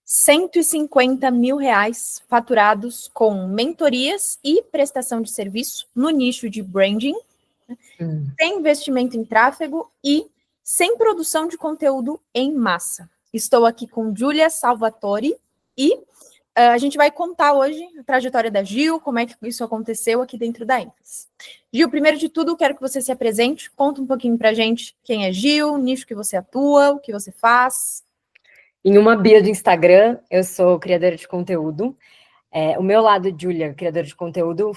R$ 150 mil faturados com mentorias e prestação de serviço no nicho de branding, sem investimento em tráfego e sem produção de conteúdo em massa. Estou aqui com Giulia Salvatori e a gente vai contar hoje a trajetória da Gil, como é que isso aconteceu aqui dentro da ênfase. Gil, primeiro de tudo, quero que você se apresente, conta um pouquinho pra gente quem é Gil, o nicho que você atua, o que você faz. Em uma bio do Instagram, eu sou criadora de conteúdo. O meu lado, Giulia, criadora de conteúdo,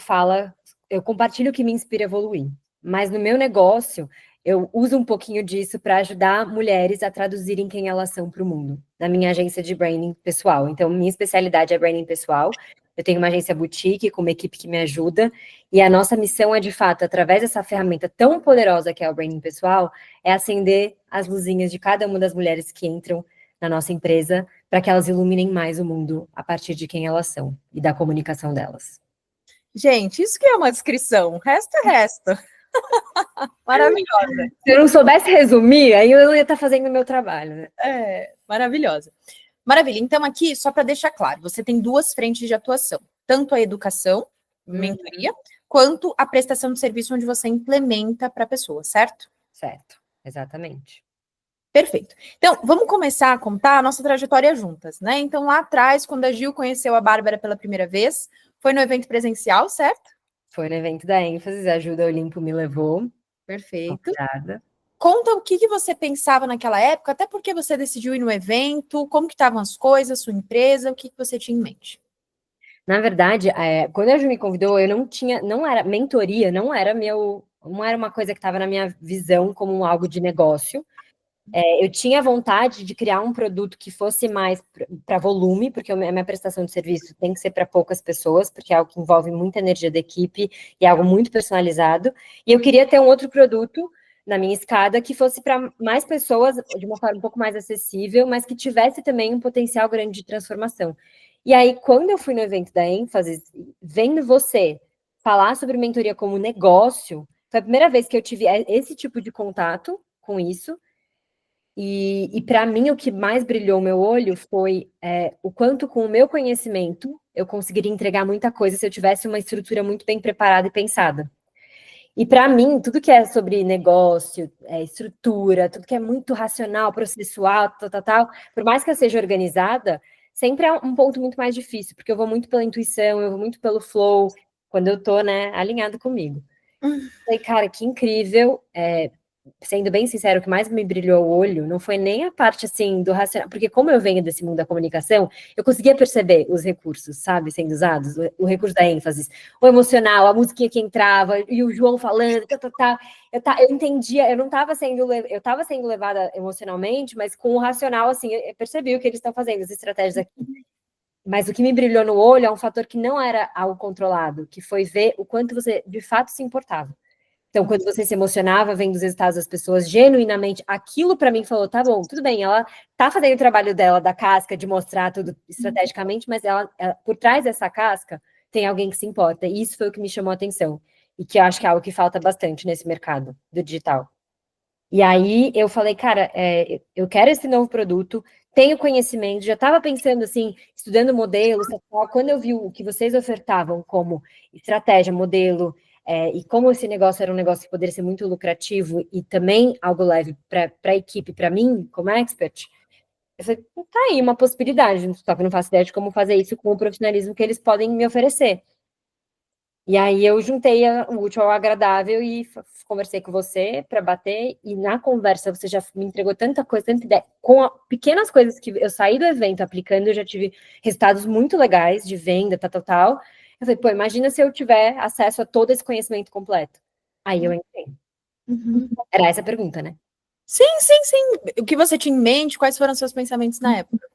eu compartilho o que me inspira a evoluir. Mas no meu negócio, eu uso um pouquinho disso para ajudar mulheres a traduzirem quem elas são para o mundo, na minha agência de branding pessoal. Então, minha especialidade é branding pessoal. Eu tenho uma agência boutique com uma equipe que me ajuda, e a nossa missão é, de fato, através dessa ferramenta tão poderosa que é o branding pessoal, é acender as luzinhas de cada uma das mulheres que entram na nossa empresa, para que elas iluminem mais o mundo a partir de quem elas são e da comunicação delas. Gente, isso que é uma descrição, o resto é resto. Maravilhosa. Se eu não soubesse resumir, aí eu não ia estar fazendo o meu trabalho, né? Maravilhosa. Maravilha. Então, aqui, só para deixar claro, você tem duas frentes de atuação, tanto a educação, mentoria, quanto a prestação de serviço onde você implementa para a pessoa, certo? Certo, exatamente. Perfeito. Então, vamos começar a contar a nossa trajetória juntas, né? Então, lá atrás, quando a Gil conheceu a Bárbara pela primeira vez, foi no evento presencial, certo? Foi no evento da ênfase, a Ajuda Olimpo me levou. Perfeito. Obrigada. Conta o que você pensava naquela época, até porque você decidiu ir no evento, como que estavam as coisas, sua empresa, o que você tinha em mente? Na verdade, quando a Ju me convidou, mentoria, não era uma coisa que estava na minha visão como algo de negócio. Eu tinha vontade de criar um produto que fosse mais para volume, porque a minha prestação de serviço tem que ser para poucas pessoas, porque é algo que envolve muita energia da equipe e é algo muito personalizado. E eu queria ter um outro produto na minha escada que fosse para mais pessoas, de uma forma um pouco mais acessível, mas que tivesse também um potencial grande de transformação. E aí, quando eu fui no evento da ênfase, vendo você falar sobre mentoria como negócio, foi a primeira vez que eu tive esse tipo de contato com isso. E para mim, o que mais brilhou o meu olho foi o quanto, com o meu conhecimento, eu conseguiria entregar muita coisa se eu tivesse uma estrutura muito bem preparada e pensada. E para mim, tudo que é sobre negócio, estrutura, tudo que é muito racional, processual, tal, por mais que eu seja organizada, sempre é um ponto muito mais difícil, porque eu vou muito pela intuição, eu vou muito pelo flow, quando eu tô, né, alinhado comigo. Falei, cara, que incrível. Sendo bem sincero, o que mais me brilhou o olho não foi nem a parte, assim, do racional, porque como eu venho desse mundo da comunicação, eu conseguia perceber os recursos, sabe, sendo usados, o recurso da ênfase, o emocional, a musiquinha que entrava, e o João falando, eu entendia, eu estava sendo levada emocionalmente, mas com o racional, assim, eu percebi o que eles estão fazendo, as estratégias aqui. Mas o que me brilhou no olho é um fator que não era algo controlado, que foi ver o quanto você, de fato, se importava. Então, quando você se emocionava vendo os resultados das pessoas, genuinamente, aquilo para mim falou, tá bom, tudo bem, ela tá fazendo o trabalho dela, da casca, de mostrar tudo estrategicamente, mas ela, por trás dessa casca, tem alguém que se importa. E isso foi o que me chamou a atenção. E que eu acho que é algo que falta bastante nesse mercado do digital. E aí, eu falei, cara, eu quero esse novo produto, tenho conhecimento, já estava pensando, assim, estudando modelos, quando eu vi o que vocês ofertavam como estratégia, modelo, e como esse negócio era um negócio que poderia ser muito lucrativo e também algo leve para a equipe, para mim, como expert, eu falei, tá aí uma possibilidade, só que eu não faço ideia de como fazer isso com o profissionalismo que eles podem me oferecer. E aí eu juntei o útil ao agradável e conversei com você para bater, e na conversa você já me entregou tanta coisa, tanta ideia, com pequenas coisas que eu saí do evento aplicando, eu já tive resultados muito legais de venda, tal. Eu falei, pô, imagina se eu tiver acesso a todo esse conhecimento completo. Aí eu entrei. Era essa a pergunta, né? Sim. O que você tinha em mente, quais foram os seus pensamentos na época?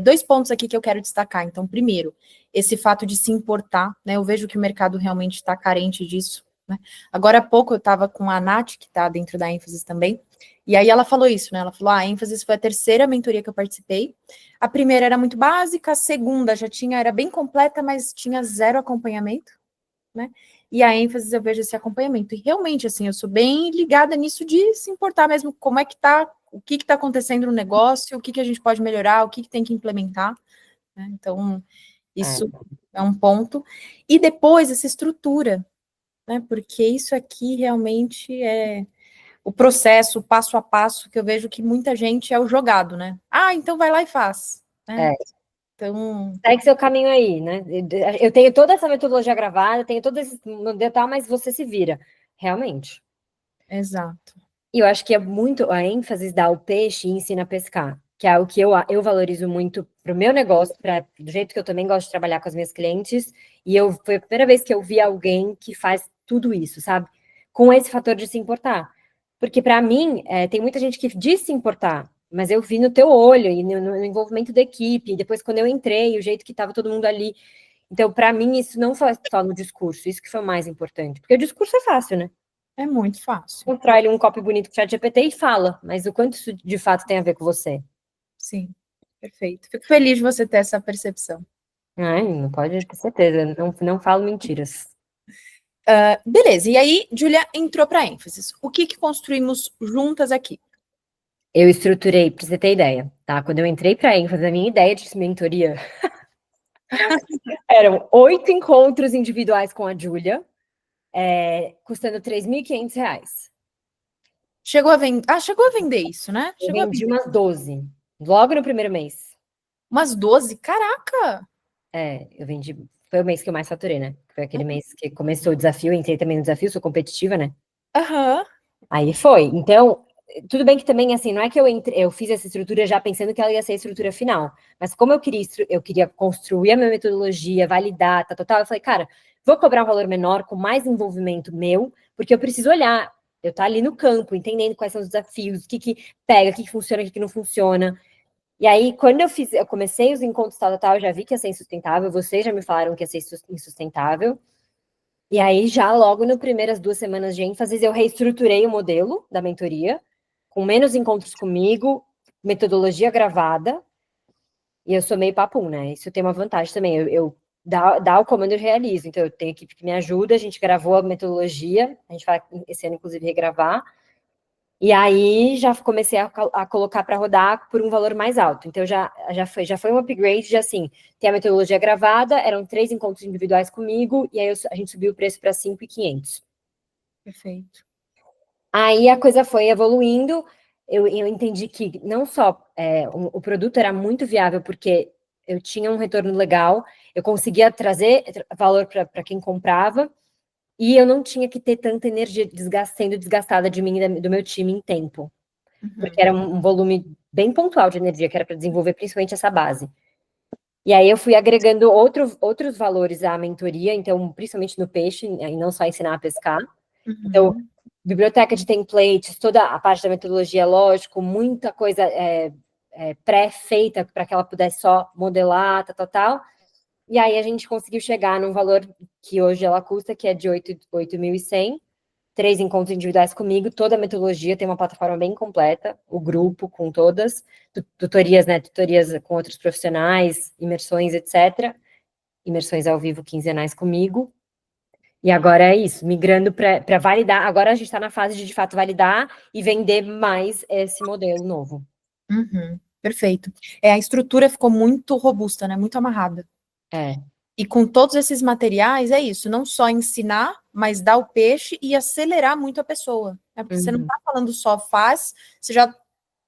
2 pontos aqui que eu quero destacar. Então, primeiro, esse fato de se importar, né? Eu vejo que o mercado realmente está carente disso, né? Agora há pouco eu estava com a Nath, que está dentro da ênfase também, e aí ela falou isso, né? Ela falou, a ênfase foi a terceira mentoria que eu participei. A primeira era muito básica, a segunda era bem completa, mas tinha zero acompanhamento, né? E a ênfase eu vejo esse acompanhamento. E realmente, assim, eu sou bem ligada nisso de se importar mesmo, como é que tá o que está acontecendo no negócio, o que a gente pode melhorar, o que tem que implementar, né? Então, isso é um ponto. E depois, essa estrutura, né? Porque isso aqui realmente é o processo, o passo a passo, que eu vejo que muita gente é o jogado, né? Ah, então vai lá e faz, né? Então... Segue seu caminho aí, né? Eu tenho toda essa metodologia gravada, tenho todo esse detalhe, mas você se vira. Realmente. Exato. E eu acho que é muito a ênfase dar o peixe e ensina a pescar, que é o que eu valorizo muito para o meu negócio, do jeito que eu também gosto de trabalhar com as minhas clientes. E foi a primeira vez que eu vi alguém que faz tudo isso, sabe? Com esse fator de se importar. Porque para mim, tem muita gente que diz se importar, mas eu vi no teu olho e no envolvimento da equipe, e depois quando eu entrei, o jeito que estava todo mundo ali. Então, para mim, isso não foi só no discurso, isso que foi o mais importante. Porque o discurso é fácil, né? É muito fácil. Constrói ali um copy bonito com o ChatGPT e fala, mas o quanto isso de fato tem a ver com você? Sim, perfeito. Fico feliz de você ter essa percepção. Ai, não pode ter certeza, não falo mentiras. Beleza, e aí, Júlia entrou para ênfase. O que construímos juntas aqui? Eu estruturei, pra você ter ideia, tá? Quando eu entrei para ênfase, a minha ideia de mentoria eram 8 encontros individuais com a Júlia, custando R$3.500. Chegou a vender isso, né? Eu vendi umas 12, logo no primeiro mês. Umas 12? Caraca! Eu vendi, foi o mês que eu mais faturei, né? Foi aquele mês que começou o desafio, entrei também no desafio, sou competitiva, né? Aham. Aí foi. Então, tudo bem que também, assim, não é que eu fiz essa estrutura já pensando que ela ia ser a estrutura final. Mas como eu queria construir a minha metodologia, validar, tal, eu falei, cara, vou cobrar um valor menor, com mais envolvimento meu, porque eu preciso olhar. Eu estar ali no campo, entendendo quais são os desafios, o que pega, o que funciona, o que não funciona. E aí, quando eu comecei os encontros tal, eu já vi que ia ser insustentável, vocês já me falaram que ia ser insustentável. E aí, já logo nas primeiras 2 semanas de ênfase, eu reestruturei o modelo da mentoria, com menos encontros comigo, metodologia gravada, e eu sou meio papum, né? Isso tem uma vantagem também. Eu dá o comando e realizo. Então, eu tenho equipe que me ajuda, a gente gravou a metodologia, a gente vai esse ano, inclusive, regravar. E aí já comecei a colocar para rodar por um valor mais alto. Então já foi um upgrade de assim, tem a metodologia gravada, eram 3 encontros individuais comigo, e aí a gente subiu o preço para 5.500. Perfeito. Aí a coisa foi evoluindo, eu entendi que não só o produto era muito viável, porque eu tinha um retorno legal, eu conseguia trazer valor para quem comprava, e eu não tinha que ter tanta energia sendo desgastada de mim e do meu time em tempo. Porque era um volume bem pontual de energia, que era para desenvolver principalmente essa base. E aí eu fui agregando outros valores à mentoria, então, principalmente no peixe, e não só ensinar a pescar. Então, biblioteca de templates, toda a parte da metodologia, lógico, muita coisa pré-feita para que ela pudesse só modelar, tal. E aí a gente conseguiu chegar num valor que hoje ela custa, que é de 8.100, 3 encontros individuais comigo, toda a metodologia, tem uma plataforma bem completa, o grupo com todas, tutorias, né, tutorias com outros profissionais, imersões, etc. Imersões ao vivo quinzenais comigo. E agora é isso, migrando para validar, agora a gente está na fase de fato validar e vender mais esse modelo novo. Perfeito. A estrutura ficou muito robusta, né, muito amarrada. É. E com todos esses materiais, é isso, não só ensinar, mas dar o peixe e acelerar muito a pessoa. Né? Porque você não está falando só faz, você já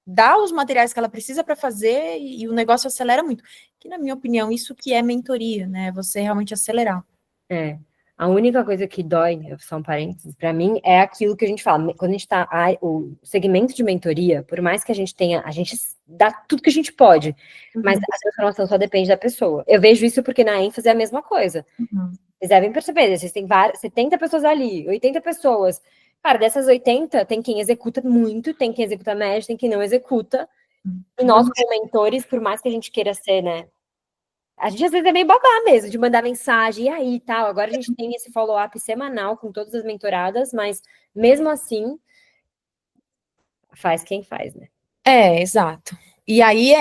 dá os materiais que ela precisa para fazer e o negócio acelera muito. Que, na minha opinião, isso que é mentoria, né? Você realmente acelerar. A única coisa que dói, só um parênteses, para mim, é aquilo que a gente fala. Quando a gente está. O segmento de mentoria, por mais que a gente tenha, a gente dá tudo que a gente pode, mas a transformação só depende da pessoa. Eu vejo isso porque na ênfase é a mesma coisa. Vocês devem perceber, vocês têm 70 pessoas ali, 80 pessoas. Cara, dessas 80, tem quem executa muito, tem quem executa médio, tem quem não executa. E nós, como mentores, por mais que a gente queira ser, né? A gente às vezes é meio babá mesmo, de mandar mensagem, e aí, tal. Agora a gente tem esse follow-up semanal com todas as mentoradas, mas mesmo assim, faz quem faz, né? Exato. E aí,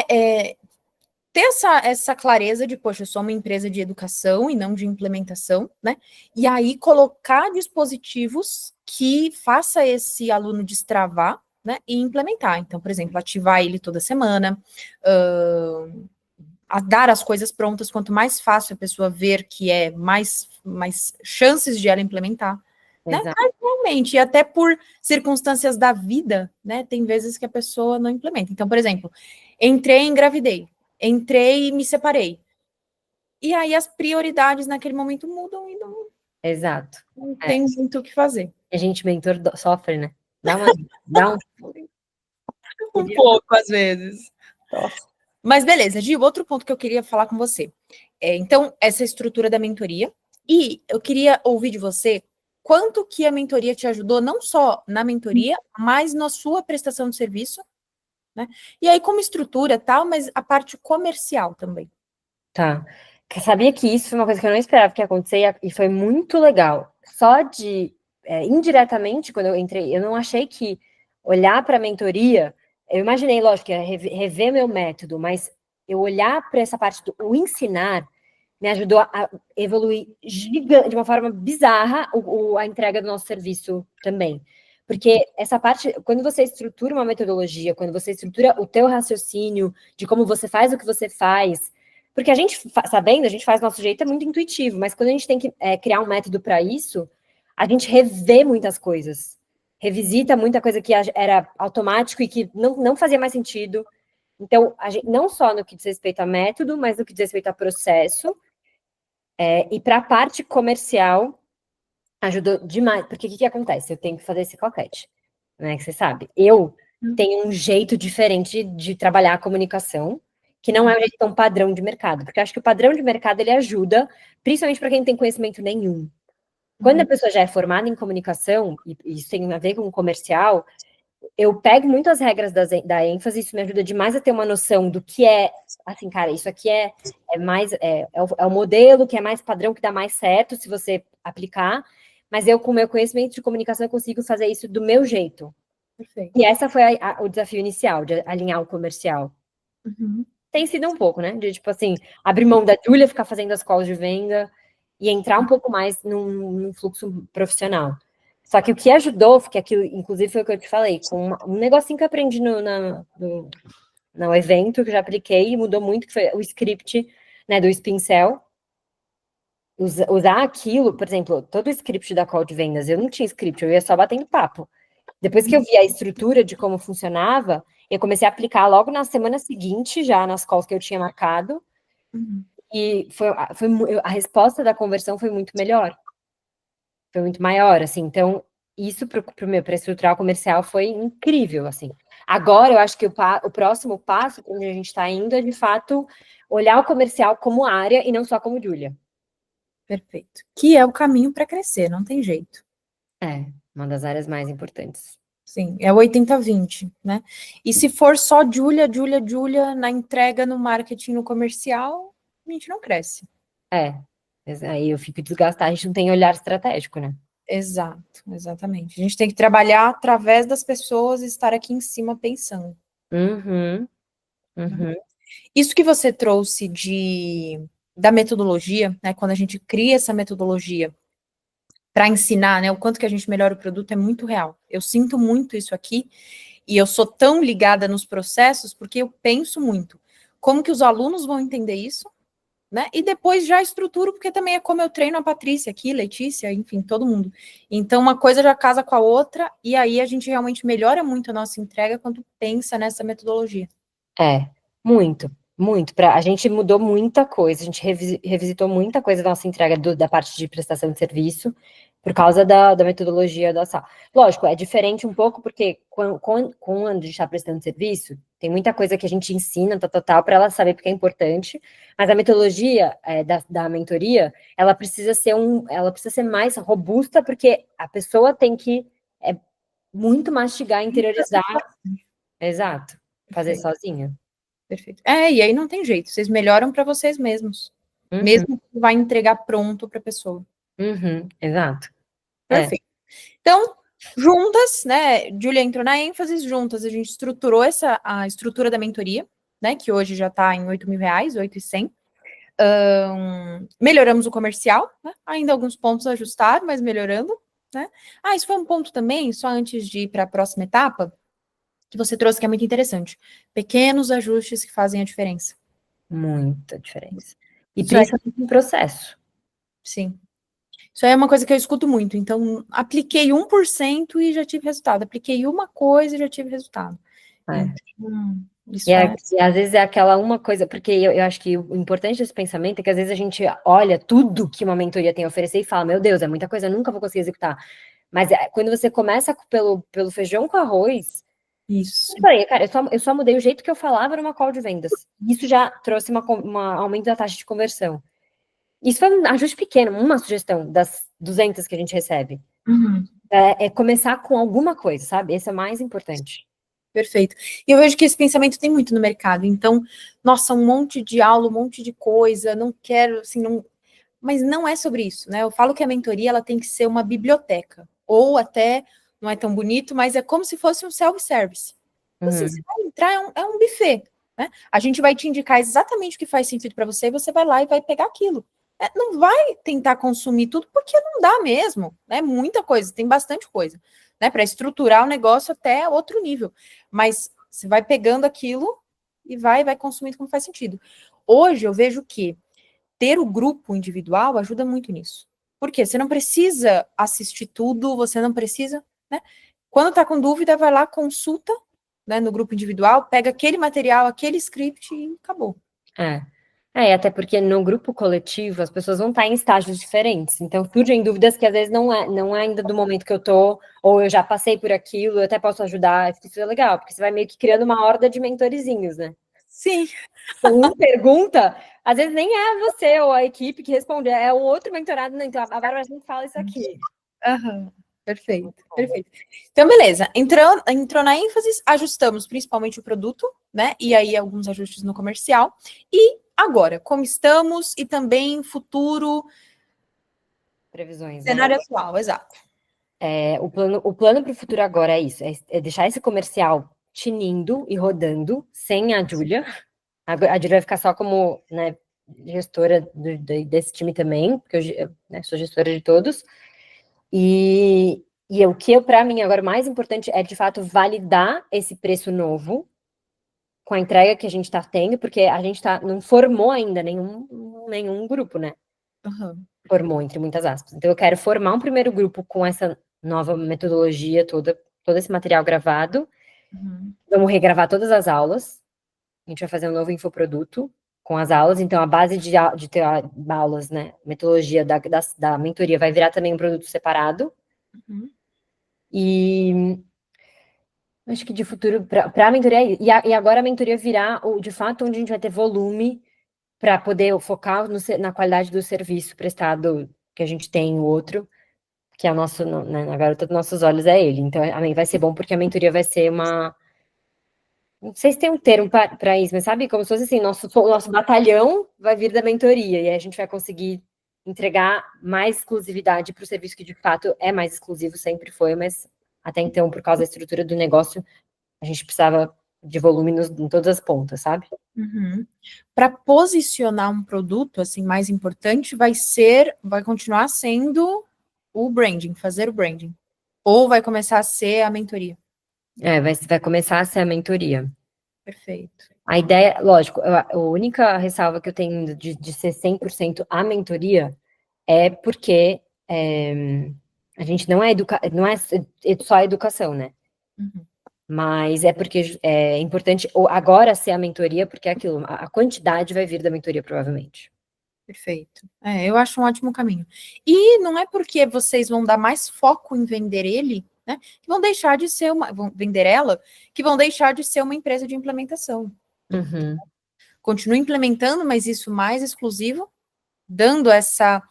ter essa clareza de, poxa, eu sou uma empresa de educação e não de implementação, né? E aí, colocar dispositivos que faça esse aluno destravar, né, e implementar. Então, por exemplo, ativar ele toda semana, a dar as coisas prontas, quanto mais fácil a pessoa ver que é, mais chances de ela implementar. Né? Mas, realmente, e até por circunstâncias da vida, né, tem vezes que a pessoa não implementa. Então, por exemplo, entrei e engravidei, entrei e me separei. E aí as prioridades naquele momento mudam e não, não tem muito o que fazer. A gente, mentor, sofre, né? Dá um pouco, às vezes. Nossa. Mas beleza, Gil, outro ponto que eu queria falar com você. Então, essa estrutura da mentoria. E eu queria ouvir de você quanto que a mentoria te ajudou, não só na mentoria, mas na sua prestação de serviço, né? E aí, como estrutura tal, mas a parte comercial também. Tá. Sabia que isso foi uma coisa que eu não esperava que ia acontecer e foi muito legal. Só de, indiretamente, quando eu entrei, eu não achei que olhar para a mentoria, eu imaginei, lógico, que ia rever meu método, mas eu olhar para essa parte do ensinar me ajudou a evoluir de uma forma bizarra a entrega do nosso serviço também. Porque essa parte, quando você estrutura uma metodologia, quando você estrutura o teu raciocínio de como você faz o que você faz, porque a gente, sabendo, a gente faz do nosso jeito, é muito intuitivo, mas quando a gente tem que criar um método para isso, a gente revê muitas coisas, revisita muita coisa que era automático e que não fazia mais sentido. Então, a gente, não só no que diz respeito a método, mas no que diz respeito a processo, e para a parte comercial, ajudou demais, porque o que acontece? Eu tenho que fazer esse claquete, né, que você sabe. Eu tenho um jeito diferente de trabalhar a comunicação, que não é um jeito tão padrão de mercado, porque eu acho que o padrão de mercado, ele ajuda, principalmente para quem não tem conhecimento nenhum. Quando a pessoa já é formada em comunicação, e isso tem a ver com comercial, eu pego muito as regras da ênfase, isso me ajuda demais a ter uma noção do que é, assim, cara, isso aqui é mais, o modelo que é mais padrão, que dá mais certo se você aplicar, mas eu, com o meu conhecimento de comunicação, eu consigo fazer isso do meu jeito. Perfeito. E essa foi o desafio inicial, de alinhar o comercial. Tem sido um pouco, né, de, tipo assim, abrir mão da Júlia, ficar fazendo as calls de venda, e entrar um pouco mais num fluxo profissional. Só que o que ajudou, que aquilo, inclusive, foi o que eu te falei, com um negocinho que eu aprendi no evento, que eu já apliquei, e mudou muito, que foi o script, né, do Spincel. Usar aquilo, por exemplo, todo o script da call de vendas, eu não tinha script, eu ia só batendo papo. Depois que eu vi a estrutura de como funcionava, eu comecei a aplicar logo na semana seguinte, já nas calls que eu tinha marcado, e a resposta da conversão foi muito melhor. Foi muito maior, assim. Então, isso para estruturar o comercial foi incrível, assim. Agora, eu acho que o próximo passo para onde a gente está indo é, de fato, olhar o comercial como área e não só como Júlia. Perfeito. Que é o caminho para crescer, não tem jeito. É, uma das áreas mais importantes. Sim, é o 80-20, né? E se for só Júlia na entrega, no marketing, no comercial, a gente não cresce. Aí eu fico desgastada, a gente não tem olhar estratégico, né? Exato, exatamente. A gente tem que trabalhar através das pessoas e estar aqui em cima pensando. Isso que você trouxe da metodologia, né? Quando a gente cria essa metodologia para ensinar, né? O quanto que a gente melhora o produto é muito real. Eu sinto muito isso aqui e eu sou tão ligada nos processos porque eu penso muito como que os alunos vão entender isso, né? E depois já estruturo, porque também é como eu treino a Patrícia aqui, Letícia, enfim, todo mundo. Então, uma coisa já casa com a outra, e aí a gente realmente melhora muito a nossa entrega quando pensa nessa metodologia. Muito, muito. A gente mudou muita coisa, a gente revisitou muita coisa da nossa entrega da parte de prestação de serviço, por causa da metodologia da sala. Lógico, é diferente um pouco, porque quando a gente está prestando serviço, tem muita coisa que a gente ensina, para ela saber porque é importante, mas a metodologia da mentoria, ela precisa ser mais robusta, porque a pessoa tem que muito mastigar, interiorizar. Exato. Fazer sozinha. Perfeito. E aí não tem jeito, vocês melhoram para vocês mesmos. Mesmo que vai entregar pronto para a pessoa. Exato. Perfeito. Então, juntas, né? Júlia entrou na ênfase, juntas a gente estruturou a estrutura da mentoria, né? Que hoje já está em R$8.000, 8.100. Melhoramos o comercial, né? Ainda alguns pontos a ajustar, mas melhorando, né? Isso foi um ponto também, só antes de ir para a próxima etapa. que você trouxe, que é muito interessante. Pequenos ajustes que fazem a diferença. Muita diferença. E Isso é, principalmente no processo. sim. Isso aí é uma coisa que eu escuto muito. Então, apliquei 1% e já tive resultado. Apliquei uma coisa e já tive resultado. É. Então, isso E às vezes é aquela uma coisa, porque eu acho que o importante desse pensamento é que às vezes a gente olha tudo que uma mentoria tem a oferecer e fala, meu Deus, é muita coisa, eu nunca vou conseguir executar. Mas quando você começa pelo feijão com arroz, Isso. eu falei, cara, eu só mudei o jeito que eu falava numa call de vendas. Isso já trouxe um aumento da taxa de conversão. Isso foi um ajuste pequeno, uma sugestão das 200 que a gente recebe. Uhum. É começar com alguma coisa, sabe? Esse é o mais importante. Perfeito. E eu vejo que esse pensamento tem muito no mercado. Então, nossa, um monte de aula, um monte de coisa, não quero, assim, não. Mas não é sobre isso, né? Eu falo que a mentoria ela tem que ser uma biblioteca, ou até não é tão bonito, mas é como se fosse um self-service. Então, assim, você vai entrar, é um buffet, né? A gente vai te indicar exatamente o que faz sentido para você, e você vai lá e vai pegar aquilo. Não vai tentar consumir tudo, porque não dá mesmo, né? Muita coisa, tem bastante coisa, né? Para estruturar o negócio até outro nível. Mas você vai pegando aquilo e vai consumindo como faz sentido. Hoje eu vejo que ter o grupo individual ajuda muito nisso. Por quê? Você não precisa assistir tudo, você não precisa, né? Quando tá com dúvida, vai lá, consulta, né, no grupo individual, pega aquele material, aquele script e acabou. Até porque no grupo coletivo as pessoas vão estar em estágios diferentes. Então surgem dúvidas que às vezes não é ainda do momento que eu tô, ou eu já passei por aquilo, eu até posso ajudar. Isso é legal, porque você vai meio que criando uma horda de mentorizinhos, né? Sim. Então, um pergunta, às vezes nem é você ou a equipe que responde, é o outro mentorado. Então, a Bárbara sempre fala isso aqui. Aham. Perfeito, perfeito. Então, beleza. Entrou na ênfase, ajustamos principalmente o produto, né? E aí alguns ajustes no comercial. E agora, como estamos e também futuro, Previsões, né? cenário atual, exato. O plano para o futuro agora é isso: é deixar esse comercial tinindo e rodando sem a Júlia. A Júlia vai ficar só como, né, gestora desse time também, porque eu, né, sou gestora de todos. E o que para mim agora o mais importante é de fato validar esse preço novo com a entrega que a gente está tendo, porque a gente não formou ainda nenhum grupo, né? Uhum. Formou, entre muitas aspas. Então eu quero formar um primeiro grupo com essa nova metodologia toda, todo esse material gravado. Uhum. Vamos regravar todas as aulas. A gente vai fazer um novo infoproduto com as aulas. Então, a base de ter aulas, né? Metodologia da mentoria vai virar também um produto separado. Uhum. E acho que de futuro, para a mentoria, e agora a mentoria virá, de fato, onde a gente vai ter volume para poder focar na qualidade do serviço prestado que a gente tem, o outro, que é o nosso, né, na garota dos nossos olhos é ele. Então, vai ser bom porque a mentoria vai ser uma. Não sei se tem um termo para isso, mas sabe, como se fosse assim, nosso batalhão vai vir da mentoria, e aí a gente vai conseguir entregar mais exclusividade para o serviço que de fato é mais exclusivo, sempre foi, mas até então, por causa da estrutura do negócio, a gente precisava de volume em todas as pontas, sabe? Uhum. Para posicionar um produto, assim, mais importante, vai continuar sendo o branding, fazer o branding. Ou vai começar a ser a mentoria. Vai começar a ser a mentoria. Perfeito. A ideia, lógico, a única ressalva que eu tenho de ser 100% a mentoria é porque a gente não é só educação, né? Uhum. Mas é porque é importante agora ser a mentoria, porque é aquilo, a quantidade vai vir da mentoria, provavelmente. Perfeito. Eu acho um ótimo caminho. E não é porque vocês vão dar mais foco em vender ele, né, que vão deixar de ser vão vender ela, que vão deixar de ser uma empresa de implementação. Uhum. Continua implementando, mas isso mais exclusivo, dando essa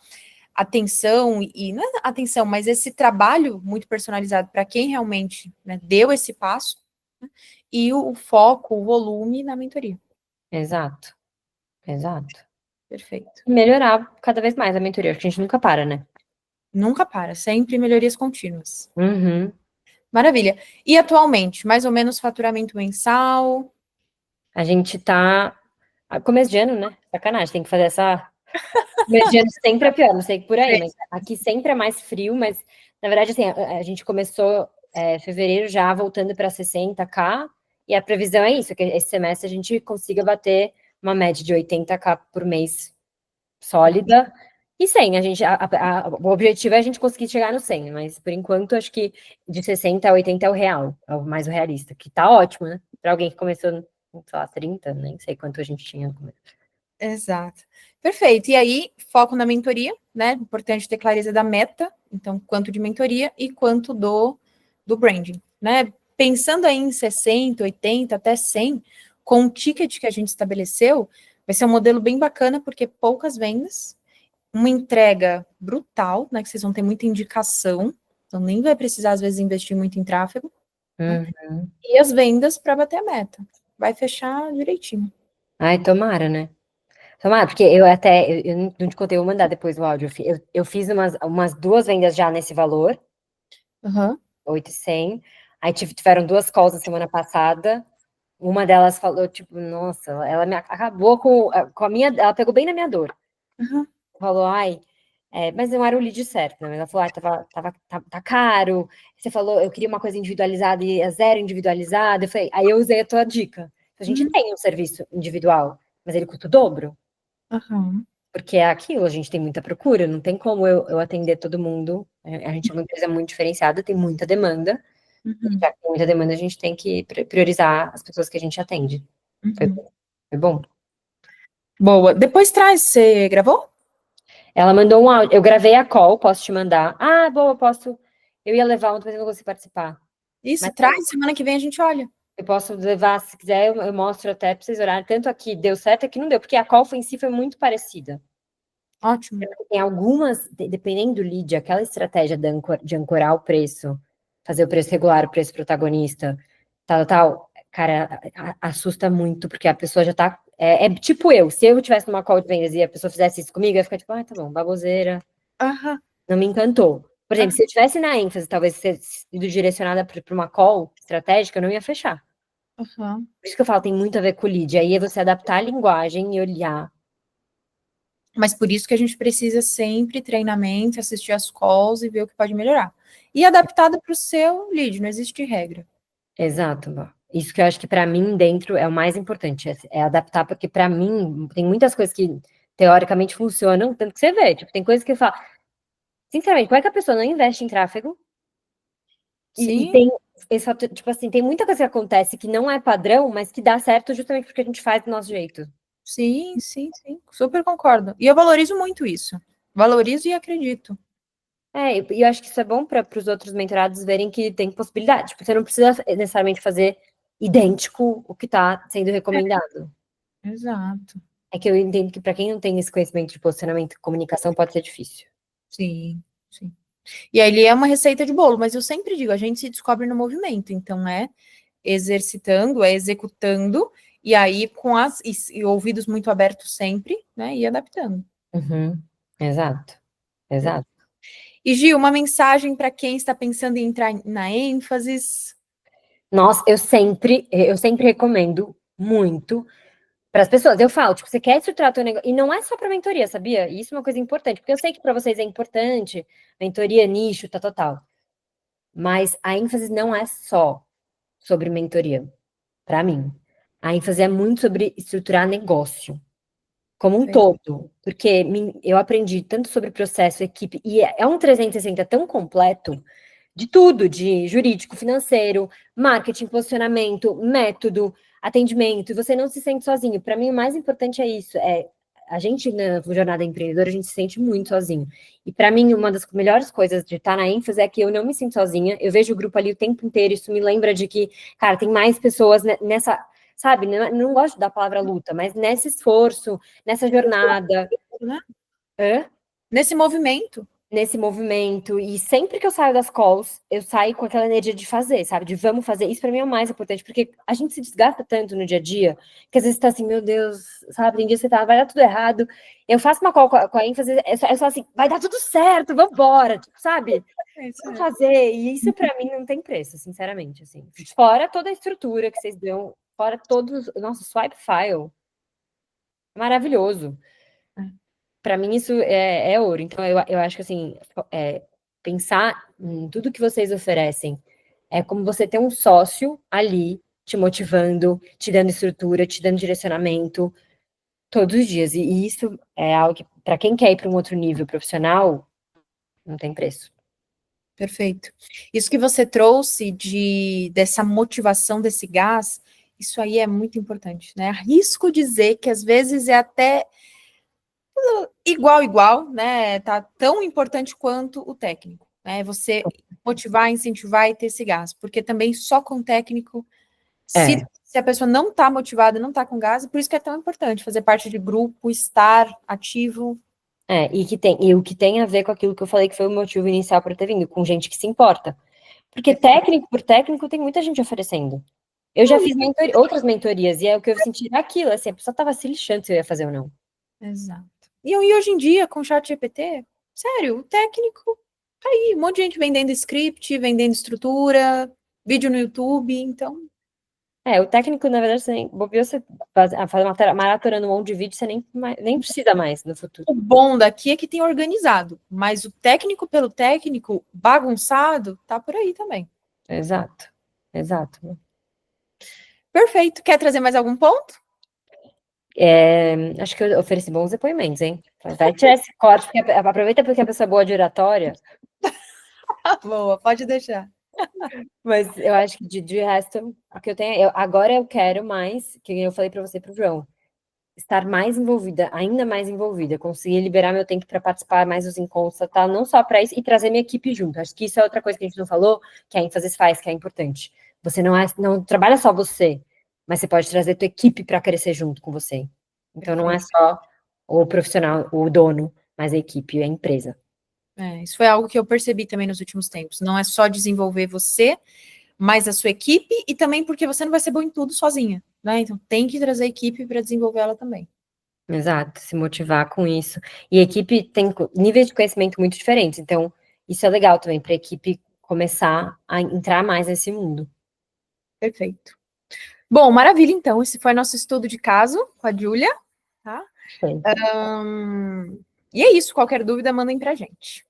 atenção e não é atenção, mas esse trabalho muito personalizado para quem realmente, né, deu esse passo, né, e o foco, o volume na mentoria. Exato. Perfeito. E melhorar cada vez mais a mentoria, porque a gente nunca para, né? Nunca para, sempre melhorias contínuas. Uhum. Maravilha. E atualmente, mais ou menos faturamento mensal? A gente tá. Começo de ano, né? Sacanagem, tem que fazer essa. Começo de ano sempre é pior, não sei por aí, mas aqui sempre é mais frio, mas na verdade, assim, a gente começou fevereiro já voltando para 60K, E a previsão é isso, que esse semestre a gente consiga bater uma média de 80K por mês sólida. E 100, o objetivo é a gente conseguir chegar no 100, mas por enquanto acho que de 60 a 80 é o real, é o mais realista, que tá ótimo, né? Para alguém que começou, sei lá, 30, nem sei quanto a gente tinha. Exato. Perfeito. E aí, foco na mentoria, né? Importante ter clareza da meta, então, quanto de mentoria e quanto do branding, né? Pensando aí em 60, 80, até 100, com o ticket que a gente estabeleceu, vai ser um modelo bem bacana, porque poucas vendas, uma entrega brutal, né? Que vocês vão ter muita indicação, então nem vai precisar, às vezes, investir muito em tráfego, né? Uhum. E as vendas para bater a meta. Vai fechar direitinho. Ai, tomara, né? Tomara, porque eu não te contei, eu vou mandar depois o áudio. Eu fiz umas 2 vendas já nesse valor, Uhum. 8.100. Aí tiveram 2 calls na semana passada. Uma delas falou, tipo, nossa, ela me acabou com a minha. Ela pegou bem na minha dor. Uhum. Falou, ai, mas não era o lead certo, né? Mas ela falou, ai, tá caro. Você falou, eu queria uma coisa individualizada e é zero individualizada. Aí eu usei a tua dica. A gente Uhum. tem um serviço individual, mas ele custa o dobro. Uhum. Porque é aquilo, a gente tem muita procura, não tem como eu atender todo mundo. A gente é uma empresa muito diferenciada, tem muita demanda. E Uhum. já que tem muita demanda, a gente tem que priorizar as pessoas que a gente atende. Foi, Uhum. foi bom. Boa. Depois traz, você gravou? Ela mandou um áudio. Eu gravei a call, posso te mandar. Ah, boa, posso. Eu ia levar ontem, mas eu não consegui participar. Isso, Mas traz, semana que vem a gente olha. eu posso levar, se quiser, eu mostro até para vocês olharem. Tanto aqui deu certo, aqui não deu, porque a call em si foi muito parecida. Ótimo. Tem algumas, dependendo do lead, aquela estratégia de ancorar o preço, fazer o preço regular, o preço protagonista, tal, cara, assusta muito, porque a pessoa já tá. É tipo eu, se eu tivesse numa call de vendas e a pessoa fizesse isso comigo, eu ia ficar tipo, ah, tá bom, baboseira, Aham. não me encantou. Por exemplo, Aham. se eu tivesse na ênfase, talvez ser sido direcionada para uma call estratégica, eu não ia fechar. Aham. Por isso que eu falo, tem muito a ver com o lead. Aí é você adaptar a linguagem e olhar. Mas por isso que a gente precisa sempre treinamento, assistir as calls e ver o que pode melhorar. E adaptada para o seu lead, não existe regra. Exato, Bá. Isso que eu acho que para mim dentro é o mais importante, é adaptar, porque para mim tem muitas coisas que teoricamente funcionam, tanto que você vê, tipo, tem coisas que eu falo, sinceramente, como é que a pessoa não investe em tráfego? E Sim, tem, tipo assim, tem muita coisa que acontece que não é padrão, mas que dá certo justamente porque a gente faz do nosso jeito. sim, sim, sim. Super concordo. E eu valorizo muito isso. Valorizo e acredito. E eu acho que isso é bom para os outros mentorados verem que tem possibilidade. Tipo, você não precisa necessariamente fazer idêntico o que está sendo recomendado. Exato. É que eu entendo que para quem não tem esse conhecimento de posicionamento e comunicação pode ser difícil. Sim, sim. E aí ele é uma receita de bolo, mas eu sempre digo, a gente se descobre no movimento, então é exercitando, é executando, e aí com e ouvidos muito abertos sempre, né? E adaptando. Uhum. Exato, exato. E Gil, uma mensagem para quem está pensando em entrar na ênfase. Nossa, eu sempre recomendo muito para as pessoas. Eu falo, tipo, você quer estruturar teu negócio, e não é só para mentoria, sabia? E isso é uma coisa importante, porque eu sei que para vocês é importante, mentoria, nicho, tal, tal, tal. Mas a ênfase não é só sobre mentoria, para mim. A ênfase é muito sobre estruturar negócio como um todo, porque eu aprendi tanto sobre processo, equipe, e é um 360 tão completo de tudo, de jurídico, financeiro, marketing, posicionamento, método, atendimento, e você não se sente sozinho. Para mim, o mais importante é isso, a gente na jornada empreendedora, a gente se sente muito sozinho. E para mim, uma das melhores coisas de estar na ênfase é que eu não me sinto sozinha, eu vejo o grupo ali o tempo inteiro, isso me lembra de que, cara, tem mais pessoas nessa, sabe, não gosto da palavra luta, mas nesse esforço, nessa jornada. Né? Hã? Nesse movimento. Nesse movimento. E sempre que eu saio das calls, eu saio com aquela energia de fazer, sabe? De vamos fazer. Isso pra mim é o mais importante, porque a gente se desgasta tanto no dia a dia, que às vezes tá assim, meu Deus, sabe? Tem dia que você tá, vai dar tudo errado. Eu faço uma call com a ênfase, é só assim, vai dar tudo certo, vambora, tipo, sabe? É isso Vamos aí. fazer. E isso pra mim não tem preço, sinceramente, assim. Fora toda a estrutura que vocês dão, fora todos. Nossa, swipe file. Maravilhoso. Para mim isso é ouro. Então eu acho que assim, pensar em tudo que vocês oferecem é como você ter um sócio ali te motivando, te dando estrutura, te dando direcionamento todos os dias. E isso é algo que, para quem quer ir para um outro nível profissional, não tem preço. Perfeito. Isso que você trouxe dessa motivação, desse gás, isso aí é muito importante, né? Arrisco dizer que às vezes é até igual, né? Tá tão importante quanto o técnico, né? Você motivar, incentivar e ter esse gás, porque também só com o técnico, se a pessoa não está motivada, não está com gás, por isso que é tão importante fazer parte de grupo, estar ativo. E o que tem a ver com aquilo que eu falei que foi o motivo inicial para ter vindo, com gente que se importa. Porque técnico por técnico tem muita gente oferecendo. Eu já fiz outras mentorias e é o que eu senti aquilo, assim, a pessoa estava se lixando se eu ia fazer ou não. Exato. E hoje em dia, com o chat GPT, sério, o técnico tá aí, um monte de gente vendendo script, vendendo estrutura, vídeo no YouTube, então... O técnico, na verdade, você fazer maratonando um monte de vídeo, você nem precisa mais no futuro. O bom daqui é que tem organizado, mas o técnico pelo técnico, bagunçado, tá por aí também. Exato. Perfeito. Quer trazer mais algum ponto? Acho que eu ofereci bons depoimentos, hein? Vai tirar esse corte, aproveita porque a pessoa é boa de oratória. Boa, pode deixar. Mas eu acho que de resto, o que eu tenho, agora eu quero mais, que eu falei para você e pro João, estar mais envolvida, ainda mais envolvida, conseguir liberar meu tempo para participar mais dos encontros, tá? Não só para isso, e trazer minha equipe junto. Acho que isso é outra coisa que a gente não falou, que a ênfase faz, que é importante. Você não trabalha só você, mas você pode trazer tua equipe para crescer junto com você. Então não é só o profissional, o dono, mas a equipe, a empresa. Isso foi algo que eu percebi também nos últimos tempos. Não é só desenvolver você, mas a sua equipe, e também porque você não vai ser bom em tudo sozinha, né? Então tem que trazer a equipe para desenvolver ela também. Exato, se motivar com isso. E a equipe tem níveis de conhecimento muito diferentes, então isso é legal também para a equipe começar a entrar mais nesse mundo. Perfeito. Bom, maravilha, então. Esse foi nosso estudo de caso com a Júlia, tá? E é isso. Qualquer dúvida, mandem pra gente.